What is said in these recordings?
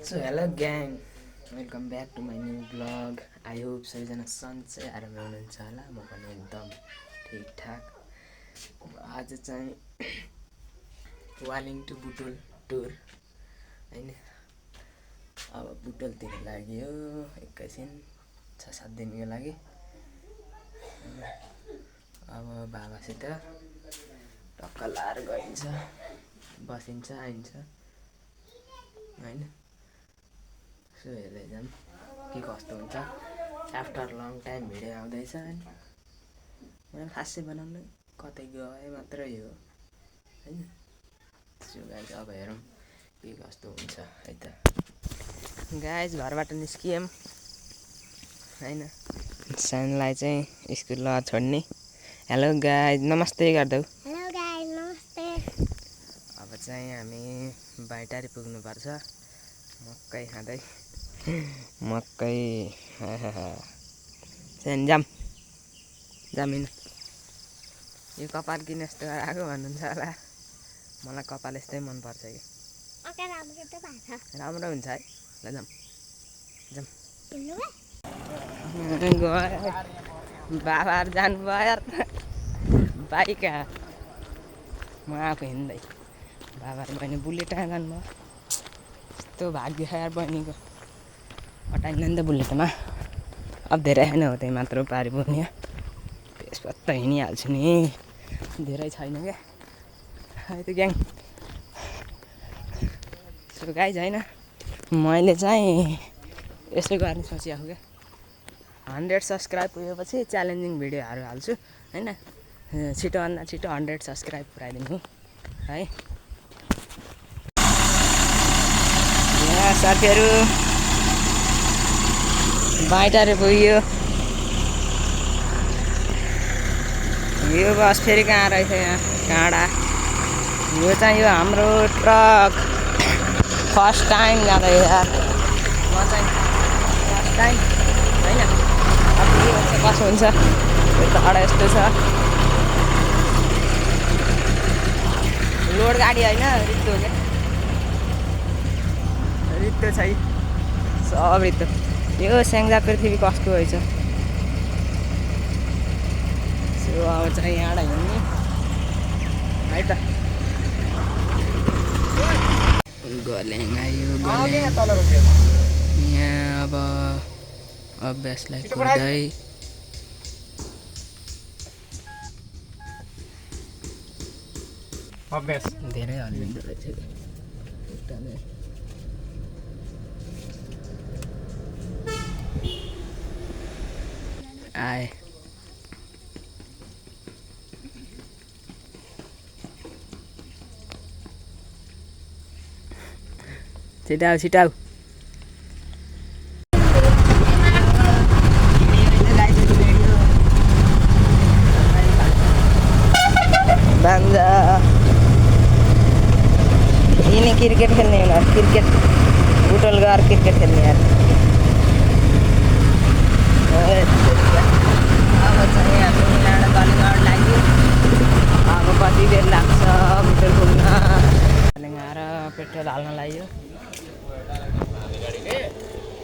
So hello guys, welcome back to my new blog. I hope सबैजना सन्चै आराममा हुनुहुन्छ होला। म पनि एकदम ठिकठाक। आज चाहिँ वालिङ टु बुटोल टुर होइन। अब बुटोलतिर लाग्यो एकैछिन 6-7 दिनको लागि। अब बाबासित टक्क लाएर गइन्छ, बसिन्छ, आइन्छ होइन। सो हेर्दै जाऊँ के कस्तो हुन्छ। आफ्टर लङ टाइम भिडियो आउँदैछ होइन। मैले खासै बनाउनु कतै गए मात्रै हो होइन। सो गाइज अब हेरौँ के कस्तो हुन्छ है त। गाइज घरबाट निस्कियौँ होइन। सानोलाई चाहिँ स्कुल छोड्ने। हेलो गाइज नमस्ते गरिदेऊ। हेलो गाइस नमस्ते। अब चाहिँ हामी बाइटारी पुग्नुपर्छ मकै खाँदै। मकै सेन जाम जामिन। यो कपाल किन यस्तो आएको भन्नुहुन्छ होला। मलाई कपाल यस्तै मनपर्छ कि। ओके राम्रो त भएको छ। राम्रो हुन्छ है। ल जाम जाम। हिँड्नु गयो बाबाहरू जानुभयो यार बाइक म आफू हिँड्दै। बाबाहरू बहिनी बुलेटमा जानुभयो। यस्तो भाग्य छ यार बहिनीको, अटाइँदैन नि त बुलेटमा। अब धेरै होइन हो त्यही मात्र पारि पुग्ने। त्यसपछि त हिँडिहाल्छु नि, धेरै छैन क्या है त ग्याङ। सो गाइज होइन, मैले चाहिँ यसो गर्ने सोचिरहेको क्या। 100 सब्सक्राइब पुगेपछि च्यालेन्जिङ भिडियोहरू हाल्छु होइन। छिटोभन्दा छिटो 100 सब्सक्राइब पुऱ्याइदिनु है। यहाँ साथीहरू बाइटारी पुग्यो। यो बस फेरि कहाँ रहेछ यहाँ काँडा। यो चाहिँ यो हाम्रो ट्रक फर्स्ट टाइम जाँदैछ यार। म चाहिँ फर्स्ट टाइम होइन। अब के हुन्छ कसो हुन्छ। यो टाढा यस्तो छ, लोड गाडी होइन, रित्तो क्या। रित्तो छ सब रित्तो। यो स्याङ्जा पृथ्वी कस्तो रहेछ। सो अब चाहिँ यहाँबाट हिँड्ने है त। गल्याङ आयो यहाँ। अब अभ्यासलाई कुर्दै अभ्यास धेरै हल्लिँदो रहेछ। आए छिटाउ छिटाउ। बान्जा यिनी क्रिकेट खेल्ने होला। क्रिकेट बुटोल गएर क्रिकेट खेल्ने यार। अब चाहिँ हामी लाडा गलिङबाट लाग्यो। अब कति बेर लाग्छ बुटोल पुग्न। गलिङ आएर पेट्रोल हाल्न लाग्यो।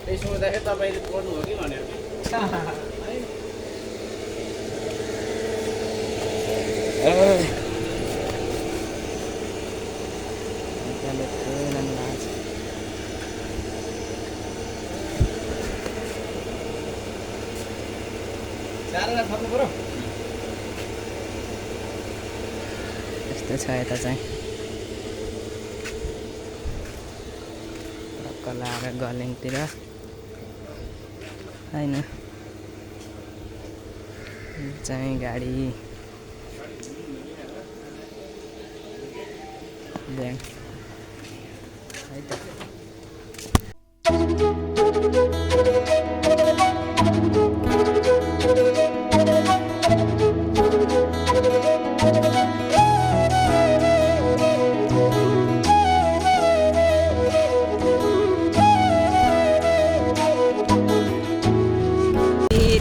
त्यही सोच्दाखेरि तपाईँले पढ्नु हो कि भनेर यस्तो छ यता चाहिँ। टक्क लाएर गलिङतिर होइन। चाहिँ गाडी ब्याङ है त।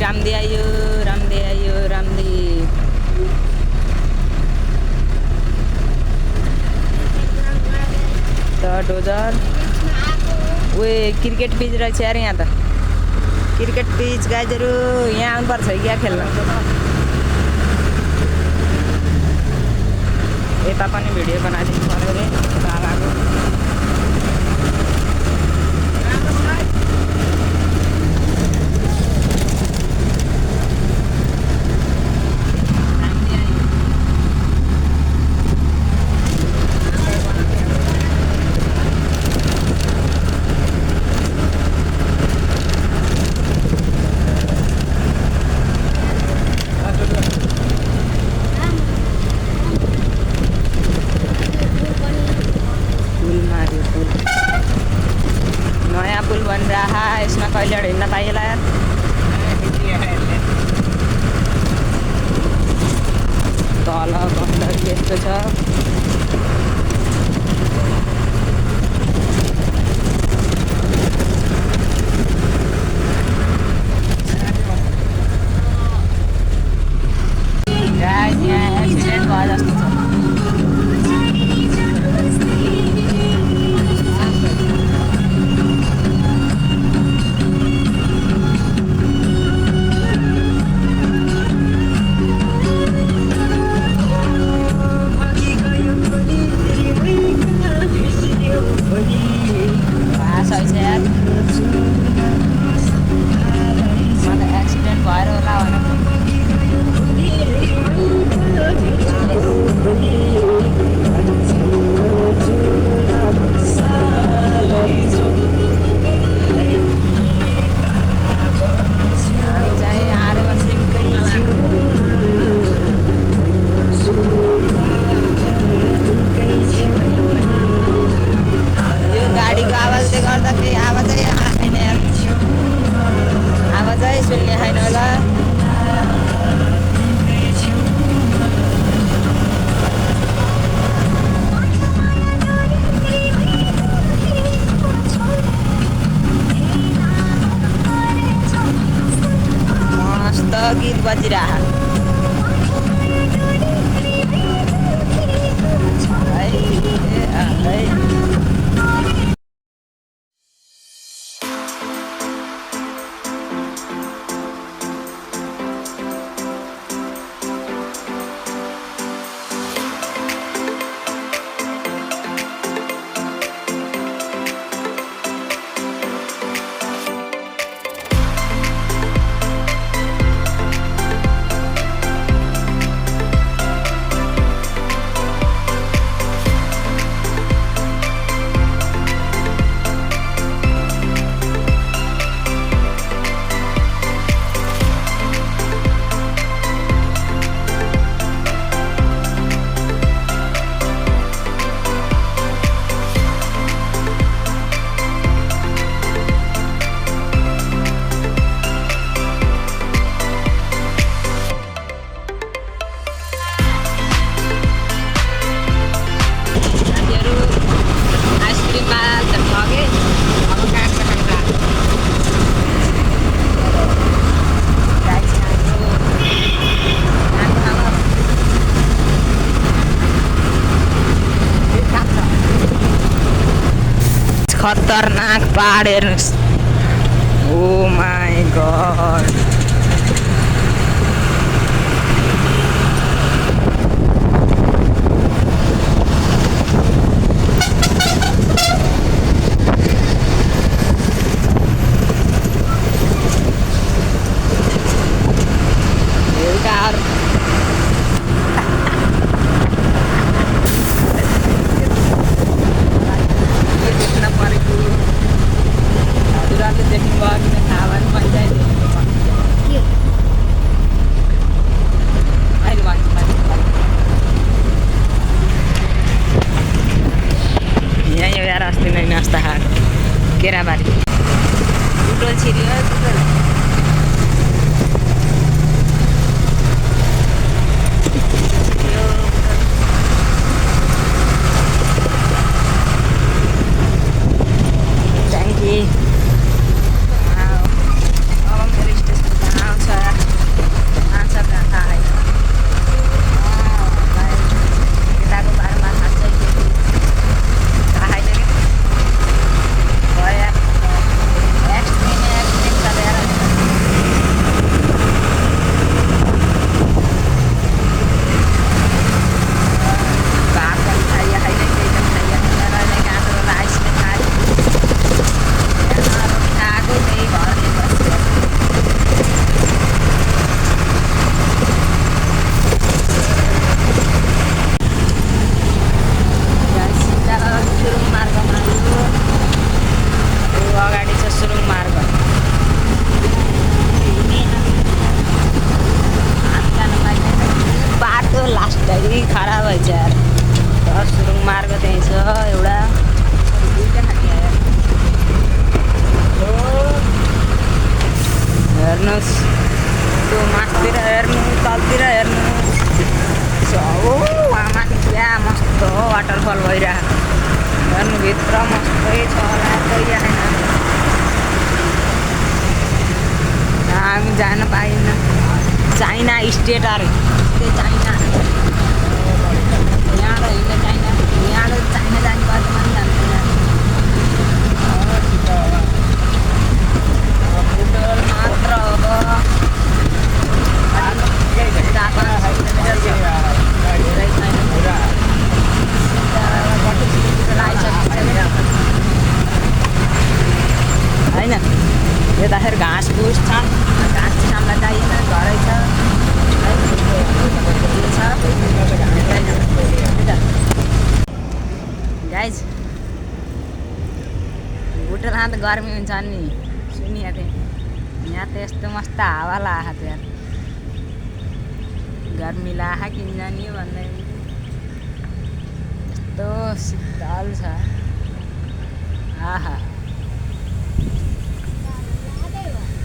रामदी आयो, रामदी आयो, रामदी। ओए क्रिकेट पिच रहेछ यार यहाँ त क्रिकेट पिच गाइजहरू यहाँ आउनुपर्छ क्या खेल्न यता पनि भिडियो बनाइदिनु पर्यो रे बाबाको नयाँ पुल बनिरहेको यसमा कहिले हिँड्न पाइएला तल गण्डकी यस्तो छ यहाँ एक्सिडेन्ट भयो जस्तो छ गीत बजिरह खतरनाक पहाड हेर्नुस् oh my god Kerabari Butwal छिरियो बुटोल थ्याङ्क यू अब मेरो स्टेसन कहाँ आउँछ आउँछ कहाँ थाहा यताको बारेमा थाहा छैन थाहा छैन क्या कस्तो वाटरफल भइरहेको हेर्नुभित्र मस्तै छ होला कोही आएन हामी जान पाइन्न चाइना स्टेट अरे त्यही चाइना यहाँ हिँड्ने चाइना यहाँ चाइना जाने बाटो मात्रै जान्छ फुटबल मात्र अब होइन यताखेरि घाँस फुस छ घाँस सामला चाहिएन घरै छ गाइज भुटानमा त गर्मी हुन्छ नि सुनिएको थिएँ यहाँ त यस्तो मस्त हावा लागेको थियो यार गर्मी लाखा किन जाने भन्दै यस्तो शीतल छ आहा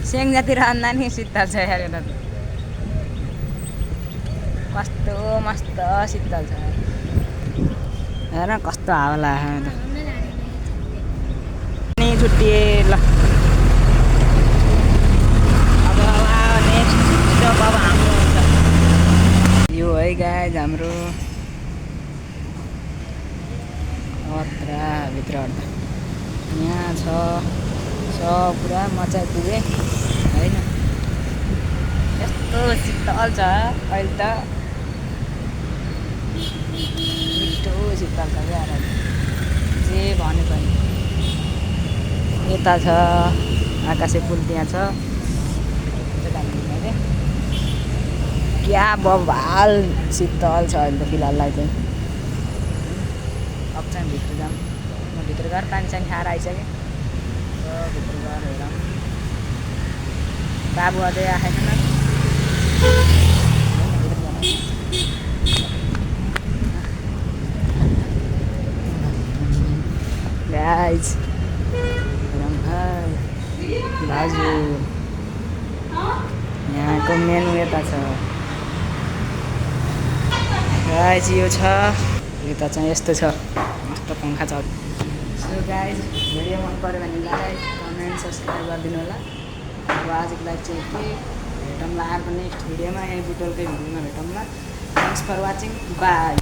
सेङ जति रहँदा नि शीतल छ यार यता कस्तो मस्त शीतल छ हेर कस्तो हावा लाग्यो नि छुट्टिए ल अब नेक्स्ट स्टप अब हाम्रो हुन्छ यो है गाइज हाम्रो भित्र यहाँ छ पुरा म चाहिँ पुगेँ होइन यस्तो शीतल छ अहिले त मिठो शीतल छ क्या जे भने पनि यता छ आकाशे पुल त्यहाँ छ क्या बवाल शीतल छ अहिले त फिलहाललाई चाहिँ अब चाहिँ भित्र जाऊँ म भित्र गएर पानी सानी खाएर आइसकेँ भित्र गएर हेरौँ बाबु अझै आएन गाइज दाजु यहाँको मेनु यता छ गाइज यो छ यता चाहिँ यस्तो छ मस्त पङ्खा छ सो गाइज भिडियो मन पऱ्यो भने लाइक कमेन्ट सब्सक्राइब गरिदिनु होला अब आजको लागि चाहिँ के भेटौँला अर्को नेक्स्ट भिडियोमा यहीँ बुटोलकै भिडियोमा भेटौँला थ्याङ्क्स फर वाचिङ बाई